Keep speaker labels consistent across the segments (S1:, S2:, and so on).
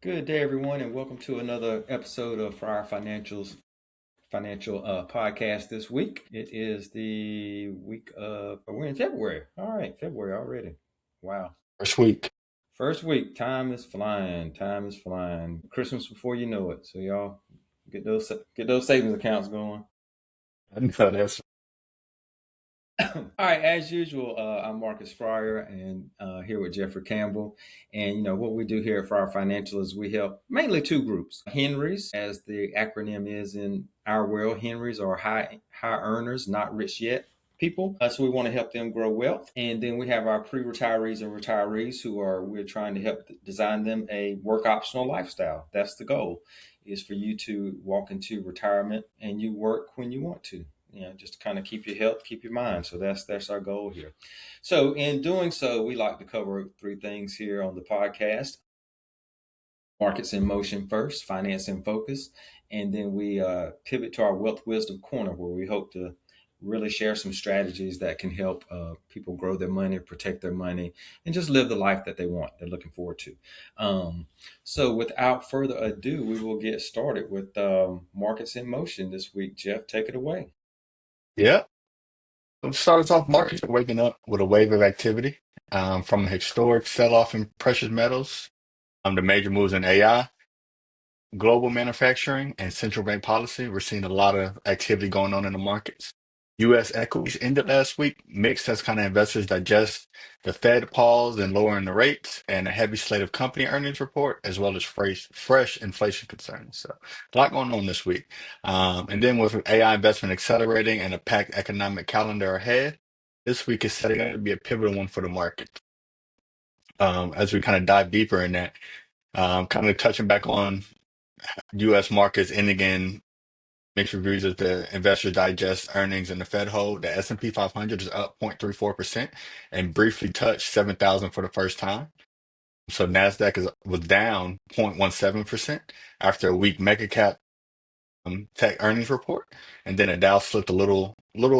S1: Good day, everyone, and welcome to another episode of For Our Financial podcast this week. It is the week of, we're in February. All right, February already. Wow.
S2: First week.
S1: First week, time is flying. Time is flying. Christmas before you know it. So y'all get those savings accounts going.
S2: I know that's
S1: All right, as usual, I'm Marcus Fryer and here with Jeffrey Campbell. And what we do here for our financial is we help mainly two groups. Henrys, as the acronym is in our world, Henrys are high earners, not rich yet people. So we want to help them grow wealth. And then we have our pre-retirees and retirees we're trying to help design them a work optional lifestyle. That's the goal, is for you to walk into retirement and you work when you want to, just to kind of keep your health, keep your mind. So that's our goal here. So in doing so, we like to cover three things here on the podcast: markets in motion first, finance in focus, and then we pivot to our wealth wisdom corner, where we hope to really share some strategies that can help people grow their money, protect their money, and just live the life that they're looking forward to. So without further ado, we will get started with markets in motion this week. Jeff, take it away.
S2: yeah. Let's start us off. Markets are waking up with a wave of activity from a historic sell-off in precious metals, the major moves in AI, global manufacturing, and central bank policy. We're seeing a lot of activity going on in the markets. U.S. equities ended last week mixed as kind of investors digest the Fed pause and lowering the rates and a heavy slate of company earnings report, as well as fresh inflation concerns. So a lot going on this week. And then with AI investment accelerating and a packed economic calendar ahead, this week is setting up to be a pivotal one for the market. As we kind of dive deeper in that, kind of touching back on U.S. markets ending in mixed reviews as the investors digest earnings and the Fed hold. The S&P 500 is up 0.34% and briefly touched 7,000 for the first time. So Nasdaq was down 0.17% after a weak mega cap tech earnings report, and then the Dow slipped a little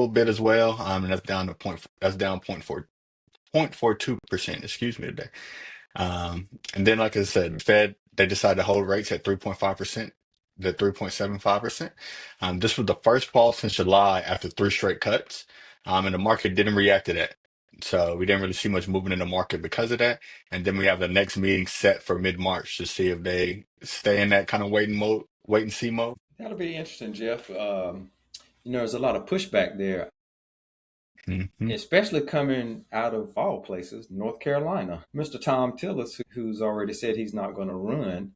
S2: bit as well, and that's down 0.42%. Excuse me today. And then, like I said, Fed, they decided to hold rates at 3.5%, the 3.75%. This was the first pause since July after three straight cuts. And the market didn't react to that. So we didn't really see much movement in the market because of that. And then we have the next meeting set for mid-March to see if they stay in that kind of wait and see mode.
S1: That'll be interesting, Jeff. There's a lot of pushback there,
S2: Hmm.
S1: especially coming out of all places, North Carolina. Mr. Tom Tillis, who's already said he's not going to run,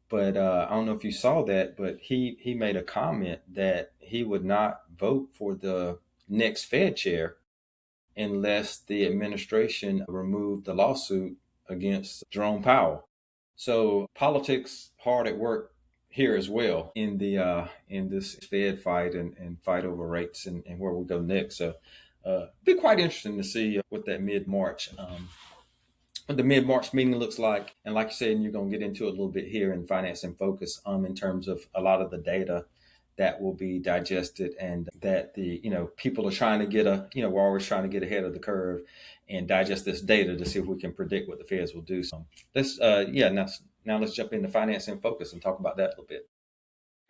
S1: but I don't know if you saw that, but he made a comment that he would not vote for the next Fed chair unless the administration removed the lawsuit against Jerome Powell. So politics hard at work here as well in this Fed fight and fight over rates and where we go next. So be quite interesting to see what that mid March meeting looks like. And like you said, and you're going to get into it a little bit here in Finance and Focus in terms of a lot of the data that will be digested, and that the people are trying to we're always trying to get ahead of the curve and digest this data to see if we can predict what the Feds will do. So let's now let's jump into Finance and Focus and talk about that a little bit.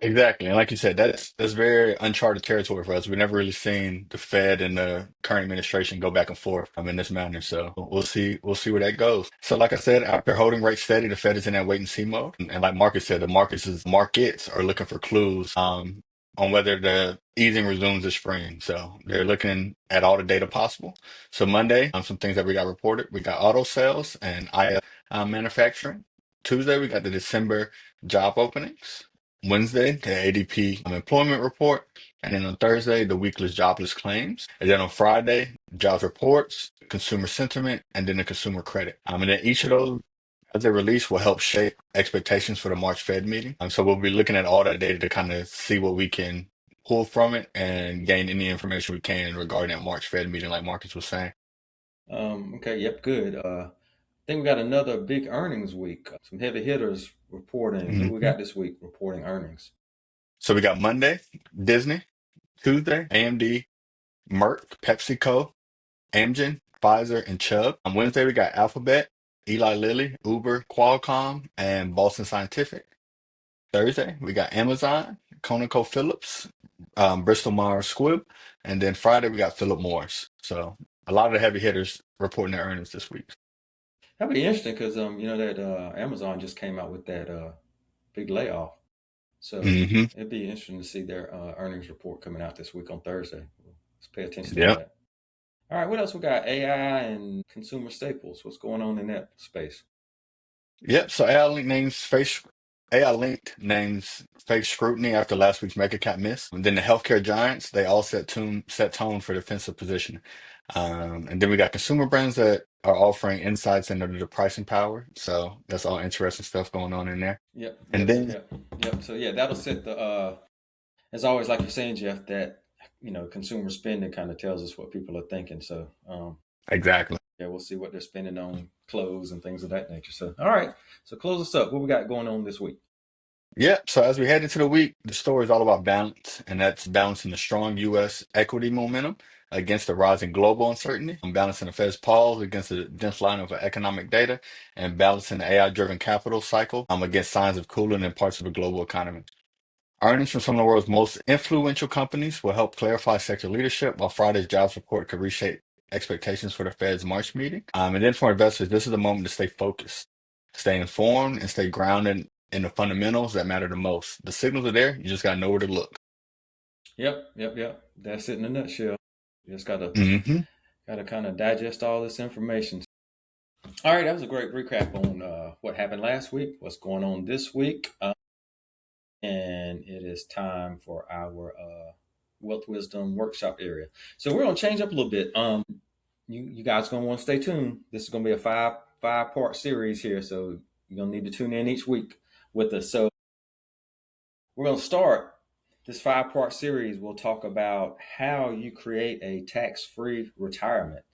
S2: Exactly. And like you said, that's very uncharted territory for us. We've never really seen the Fed and the current administration go back and forth in this manner. So we'll see where that goes. So like I said, after holding rates steady, the Fed is in that wait and see mode. And like Marcus said, the markets are looking for clues on whether the easing resumes this spring. So they're looking at all the data possible. So Monday, some things that we got reported. We got auto sales and IS manufacturing. Tuesday, we got the December job openings. Wednesday, the ADP employment report, and then on Thursday, the weekly jobless claims, and then on Friday, jobs reports, consumer sentiment, and then the consumer credit. And then each of those, as they release, will help shape expectations for the March Fed meeting. So we'll be looking at all that data to kind of see what we can pull from it and gain any information we can regarding that March Fed meeting, like Marcus was saying.
S1: Okay, yep, good. I think we got another big earnings week. Some heavy hitters reporting. Who we
S2: Mhm.
S1: got this week reporting earnings?
S2: So we got Monday, Disney, Tuesday, AMD, Merck, PepsiCo, Amgen, Pfizer, and Chubb. On Wednesday, we got Alphabet, Eli Lilly, Uber, Qualcomm, and Boston Scientific. Thursday, we got Amazon, ConocoPhillips, Bristol Myers Squibb, and then Friday we got Philip Morris. So a lot of the heavy hitters reporting their earnings this week.
S1: That'd be interesting because you know that Amazon just came out with that big layoff. So
S2: Hmm.
S1: it'd be interesting to see their earnings report coming out this week on Thursday. Let's pay attention to
S2: Yep.
S1: that. All right, what else we got? AI and consumer staples. What's going on in that space?
S2: Yep. So AI linked names face scrutiny after last week's mega cap miss. And then the healthcare giants, they all set tone for defensive position. And then we got consumer brands that are offering insights into the pricing power. So that's all interesting stuff going on in there.
S1: Yep,
S2: And
S1: yep, yep,
S2: then
S1: yep, yep. So yeah, that'll set the as always, like you're saying, Jeff, that consumer spending kind of tells us what people are thinking. So
S2: exactly.
S1: yeah, we'll see what they're spending on clothes and things of that nature. So all right, so close us up. What we got going on this week?
S2: Yep. So as we head into the week, the story is all about balance, and that's balancing the strong U.S. equity momentum against the rising global uncertainty, and balancing the Fed's pause against the dense line of economic data, and balancing the AI-driven capital cycle against signs of cooling in parts of the global economy. Earnings from some of the world's most influential companies will help clarify sector leadership, while Friday's jobs report could reshape expectations for the Fed's March meeting. And then for investors, this is the moment to stay focused, stay informed, and stay grounded in the fundamentals that matter the most. The signals are there. You just got to know where to look.
S1: Yep, yep, yep. That's it in a nutshell. You just
S2: Hmm.
S1: gotta kind of digest all this information. All right, that was a great recap on what happened last week, what's going on this week, and it is time for our wealth wisdom workshop area. So we're gonna change up a little bit. You guys gonna want to stay tuned. This is gonna be a five part series here, so you're gonna need to tune in each week with us. So we're going to start this 5 part series. We'll talk about how you create a tax free retirement.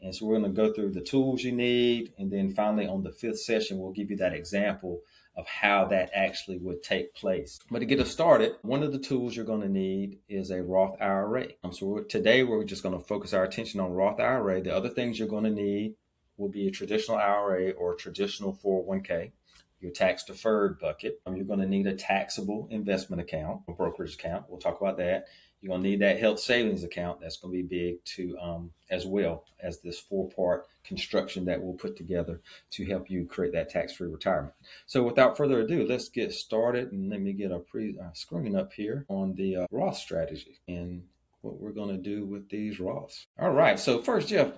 S1: And so we're going to go through the tools you need. And then finally, on the fifth session, we'll give you that example of how that actually would take place. But to get us started, one of the tools you're going to need is a Roth IRA. Today, we're just going to focus our attention on Roth IRA. The other things you're going to need will be a traditional IRA or a traditional 401k, your tax deferred bucket. You're going to need a taxable investment account, a brokerage account. We'll talk about that. You're going to need that health savings account. That's going to be big to as well as this 4 part construction that we'll put together to help you create that tax-free retirement. So without further ado, let's get started, and let me get a screen up here on the Roth strategy and what we're going to do with these Roths. All right. So first, Jeff,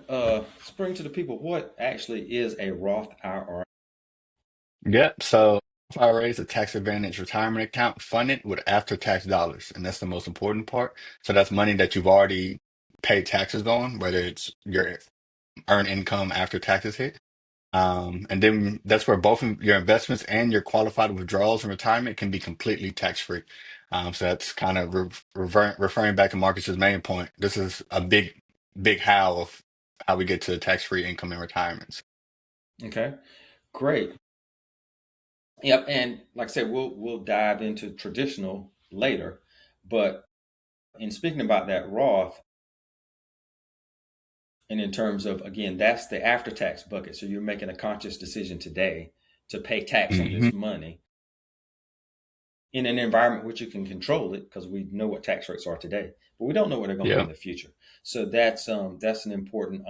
S1: spring to the people. What actually is a Roth IRA?
S2: Yep. So IRA is a tax advantage retirement account funded with after tax dollars. And that's the most important part. So that's money that you've already paid taxes on, whether it's your earned income after taxes hit. And then that's where both your investments and your qualified withdrawals in retirement can be completely tax free. So that's kind of referring back to Marcus's main point. This is a big how of how we get to tax free income in retirement.
S1: Okay, great. Yep, and like I said, we'll dive into traditional later, but in speaking about that Roth, and in terms of again, that's the after tax bucket. So you're making a conscious decision today to pay tax on
S2: Hmm.
S1: this money in an environment which you can control it because we know what tax rates are today, but we don't know what they're going to be
S2: Yeah.
S1: in the future. So that's an important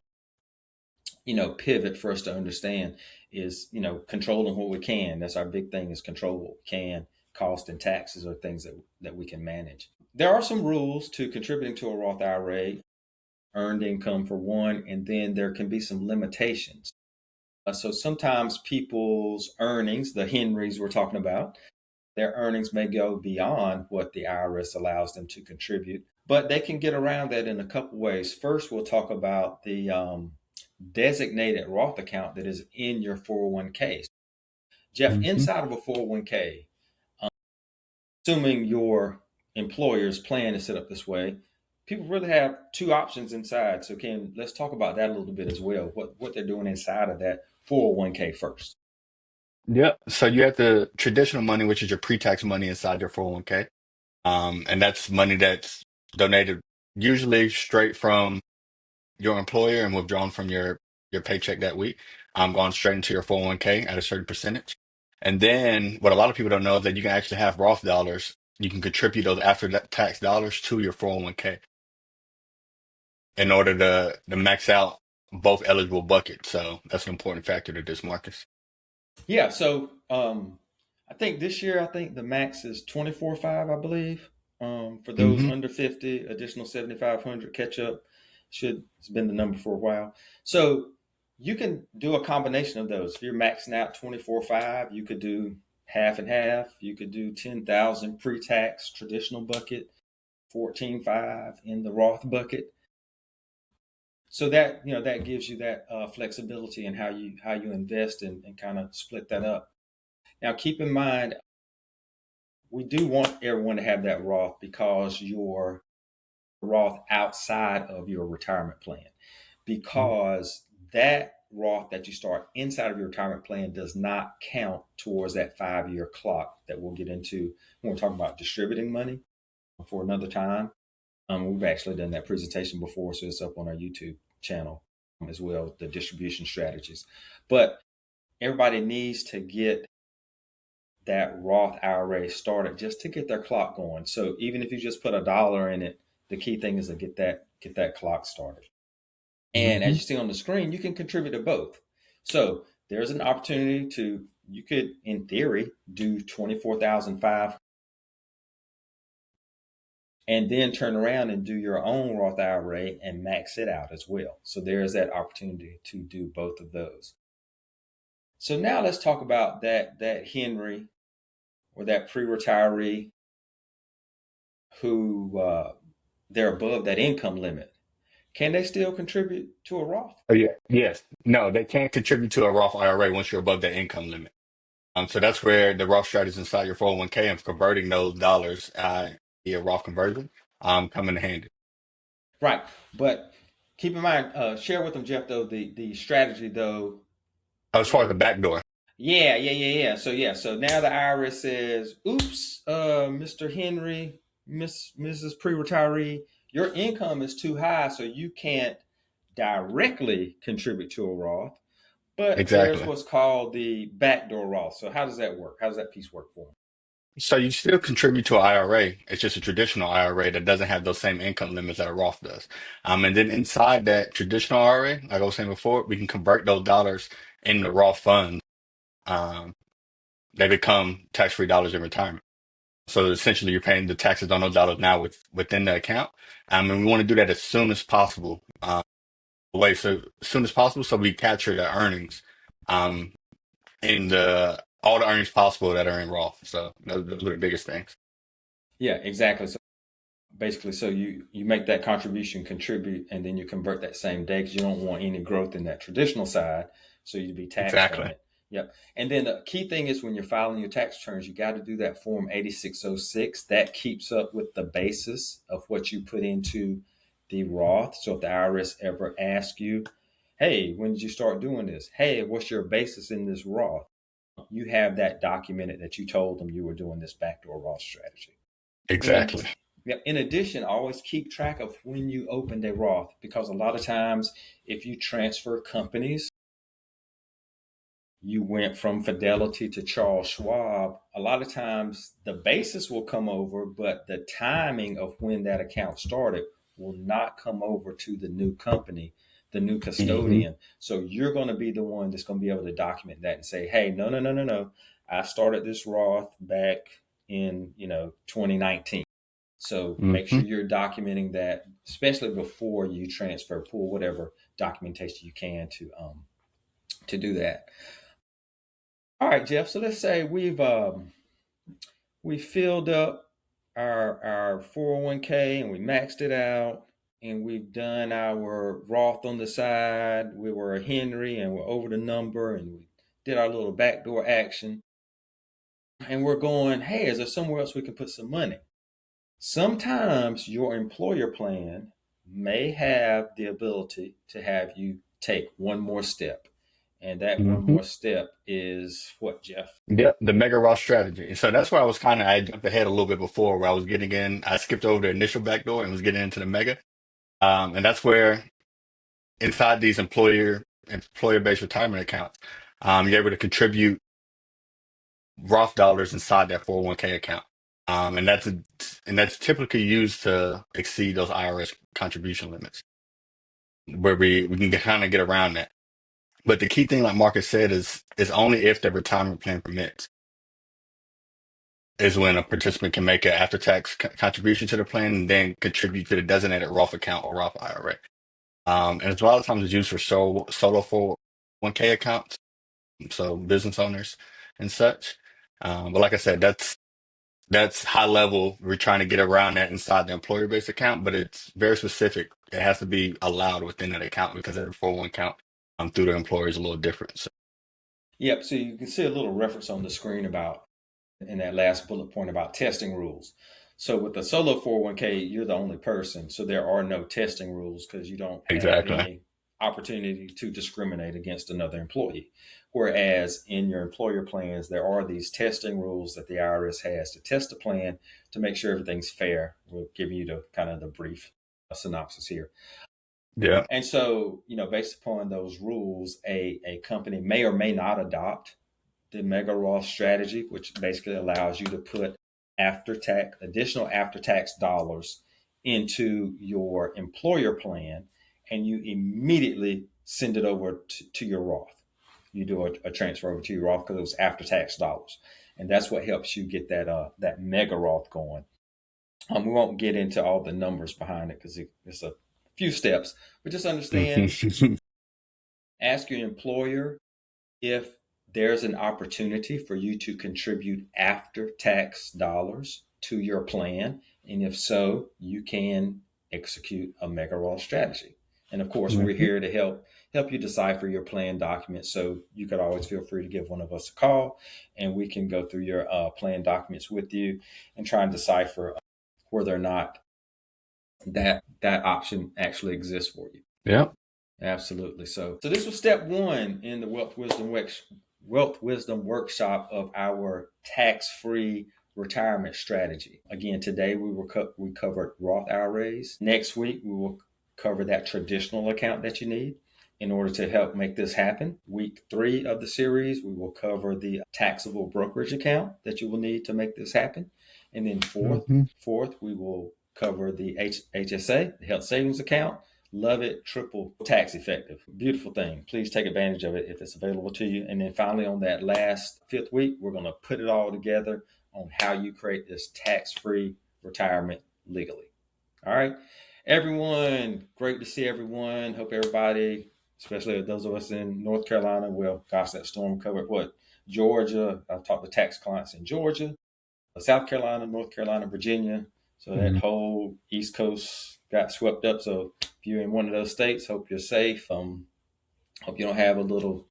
S1: pivot for us to understand is controlling what we can. That's our big thing, is control what we can. Cost and taxes are things that we can manage. There are some rules to contributing to a Roth IRA. Earned income for one, and then there can be some limitations. So sometimes people's earnings, the Henrys we're talking about, their earnings may go beyond what the IRS allows them to contribute, but they can get around that in a couple ways. First, we'll talk about the designated Roth account that is in your 401k. Jeff,
S2: Hmm.
S1: inside of a 401k, assuming your employer's plan is set up this way, people really have two options inside. So, Ken, let's talk about that a little bit as well. What they're doing inside of that 401k first.
S2: Yep. So you have the traditional money, which is your pre-tax money inside your 401k. And that's money that's donated usually straight from your employer and withdrawn from your paycheck that week. going straight into your 401k at a certain percentage. And then what a lot of people don't know is that you can actually have Roth dollars. You can contribute those after tax dollars to your 401k in order to max out both eligible buckets. So that's an important factor to this, Marcus.
S1: Yeah, so I think this year I think the max is 24.5, I believe. For those
S2: Hmm.
S1: under 50, additional 7,500 catch up should it's been the number for a while. So you can do a combination of those. If you're maxing out 24.5, you could do half and half. You could do 10,000 pre-tax traditional bucket, 14.5 in the Roth bucket. So that that gives you that flexibility in how you invest and kind of split that up. Now, keep in mind, we do want everyone to have that Roth because your Roth outside of your retirement plan, because that Roth that you start inside of your retirement plan does not count towards that 5 year clock that we'll get into when we're talking about distributing money for another time. We've actually done that presentation before, so it's up on our YouTube channel as well, the distribution strategies. But everybody needs to get that Roth IRA started just to get their clock going. So even if you just put $1 in it, the key thing is to get that clock started. And as
S2: Hmm.
S1: you see on the screen, you can contribute to both. So there's an opportunity to you could, in theory, do 24,500 and then turn around and do your own Roth IRA and max it out as well. So there's that opportunity to do both of those. So now let's talk about that Henry or that pre-retiree who they're above that income limit. Can they still contribute to a Roth?
S2: Oh, yeah. Yes. No, they can't contribute to a Roth IRA once you're above that income limit. So that's where the Roth strategies inside your 401k and converting those dollars via Roth conversion come in handy.
S1: Right. But keep in mind, share with them, Jeff, though, the strategy, though.
S2: As far as the back door.
S1: Yeah. So now the IRS says, oops, Mr. Henry, Mrs. Pre-retiree, your income is too high, so you can't directly contribute to a Roth. But there's
S2: Exactly.
S1: what's called the backdoor Roth. So how does that work? How does that piece work for them?
S2: So you still contribute to an IRA. It's just a traditional IRA that doesn't have those same income limits that a Roth does. And then inside that traditional IRA, like I was saying before, we can convert those dollars into Roth funds. Um, they become tax-free dollars in retirement. So essentially, you're paying the taxes on those dollars now within the account. And we want to do that as soon as possible. So as soon as possible, so we capture the earnings, um, in the all the earnings possible that are in Roth. So those are the biggest things.
S1: Yeah, exactly. So basically, so you make that contribution, contribute, and then you convert that same day because you don't want any growth in that traditional side, so you'd be taxed on
S2: Exactly.
S1: it. Yep. And then the key thing is when you're filing your tax returns, you got to do that form 8606. That keeps up with the basis of what you put into the Roth. So if the IRS ever asks you, hey, when did you start doing this? Hey, what's your basis in this Roth? You have that documented that you told them you were doing this backdoor Roth strategy. And
S2: Exactly.
S1: yeah, in addition, always keep track of when you opened a Roth because a lot of times, if you transfer companies, you went from Fidelity to Charles Schwab. A lot of times, the basis will come over, but the timing of when that account started will not come over to the new company, the new
S2: Hmm.
S1: custodian. So you're going to be the one that's going to be able to document that and say, "Hey, no, no, no, no, no. I started this Roth back in 2019." So make
S2: Hmm.
S1: sure you're documenting that, especially before you transfer, pull whatever documentation you can to do that. All right, Jeff. So let's say we filled up our 401k and we maxed it out, and we've done our Roth on the side. We were a Henry and we're over the number, and we did our little backdoor action, and we're going, hey, is there somewhere else we can put some money? Sometimes your employer plan may have the ability to have you take one more step. And that one
S2: Hmm.
S1: more step is what, Jeff?
S2: Yep, the mega Roth strategy. So that's where I jumped ahead a little bit before where I was getting in. I skipped over the initial backdoor and was getting into the mega. And that's where inside these employer employer-based retirement accounts, you're able to contribute Roth dollars inside that 401k account. And that's typically used to exceed those IRS contribution limits, where we can kind of get around that. But the key thing, like Marcus said, is only if the retirement plan permits is when a participant can make an after-tax contribution to the plan and then contribute to the designated Roth account or Roth IRA. And it's a lot of times it's used for solo 401k accounts, so business owners and such. But like I said, that's high level. We're trying to get around that inside the employer-based account, but it's very specific. It has to be allowed within that account because every 401 account through the employer is a little different. So,
S1: Yep. So you can see a little reference on the screen about in that last bullet point about testing rules. So with the solo 401k, you're the only person. So there are no testing rules because you don't have
S2: exactly.
S1: any opportunity to discriminate against another employee. Whereas in your employer plans, there are these testing rules that the IRS has to test the plan to make sure everything's fair. We'll give you the kind of the brief synopsis here.
S2: Yeah.
S1: And so, based upon those rules, a company may or may not adopt the Mega Roth strategy, which basically allows you to put additional after tax dollars into your employer plan, and you immediately send it over to your Roth. You do a transfer over to your Roth because it was after tax dollars, and that's what helps you get that Mega Roth going. We won't get into all the numbers behind it because it's a few steps, but just understand. Ask your employer if there's an opportunity for you to contribute after tax dollars to your plan. And if so, you can execute a Mega Roth strategy. And of course, we're
S2: Mhm.
S1: here to help you decipher your plan documents. So you could always feel free to give one of us a call and we can go through your plan documents with you and try and decipher whether or not that option actually exists for you.
S2: Yeah.
S1: Absolutely. So this was step one in the Wealth Wisdom workshop of our tax-free retirement strategy. Again, today we covered Roth IRAs. Next week we will cover that traditional account that you need in order to help make this happen. Week 3 of the series we will cover the taxable brokerage account that you will need to make this happen. And then
S2: Hmm.
S1: fourth we will cover the HSA, the health savings account. Love it, triple tax effective. Beautiful thing. Please take advantage of it if it's available to you. And then finally, on that last 5th week, we're going to put it all together on how you create this tax-free retirement legally. All right. Everyone, great to see everyone. Hope everybody, especially those of us in North Carolina, well, gosh, that storm covered what? Georgia. I've talked to tax clients in Georgia, South Carolina, North Carolina, Virginia. So that whole East Coast got swept up. So if you're in one of those states, hope you're safe. Hope you don't have a little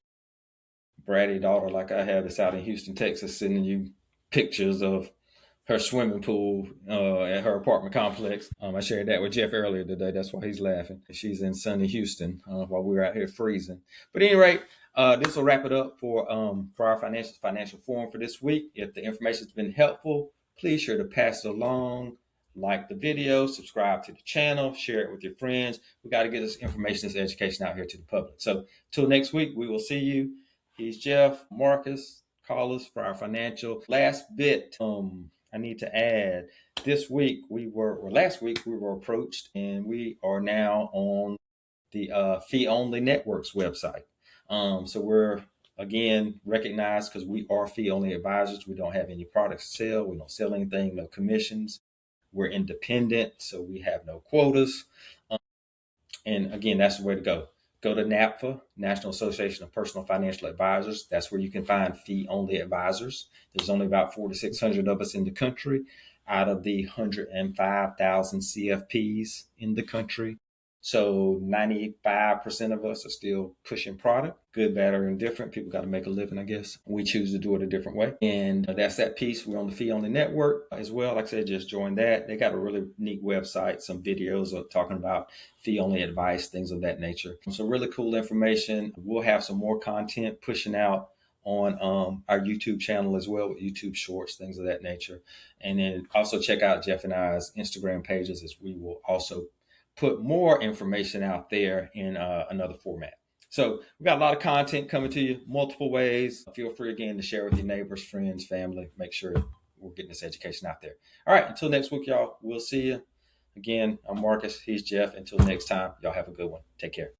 S1: bratty daughter like I have that's out in Houston, Texas, sending you pictures of her swimming pool at her apartment complex. I shared that with Jeff earlier today. That's why he's laughing. She's in sunny Houston while we're out here freezing. But at any rate, this will wrap it up for our financial forum for this week. If the information has been helpful, please sure to pass it along. Like the video, subscribe to the channel, share it with your friends. We got to get this information, this education out here to the public. So, till next week, we will see you. He's Jeff, Marcus, call us for our financial last bit. I need to add this week last week we were approached and we are now on the Fee Only Networks website. So we're again recognized because we are fee only advisors. We don't have any products to sell. We don't sell anything, no commissions. We're independent, so we have no quotas. And again, that's the way to go. Go to NAPFA, National Association of Personal Financial Advisors. That's where you can find fee-only advisors. There's only about 400 to 600 of us in the country out of the 105,000 CFPs in the country. So 95% of us are still pushing product, good, bad, or indifferent. People got to make a living, I guess. We choose to do it a different way. And that's that piece. We're on the Fee Only Network as well. Like I said, just join that. They got a really neat website, some videos of talking about fee only advice, things of that nature. So really cool information. We'll have some more content pushing out on our YouTube channel as well with YouTube shorts, things of that nature. And then also check out Jeff and I's Instagram pages as we will also put more information out there in another format. So we got a lot of content coming to you, multiple ways. Feel free again to share with your neighbors, friends, family. Make sure we're getting this education out there. All right, until next week, y'all. We'll see you. Again, I'm Marcus. He's Jeff. Until next time, y'all have a good one. Take care.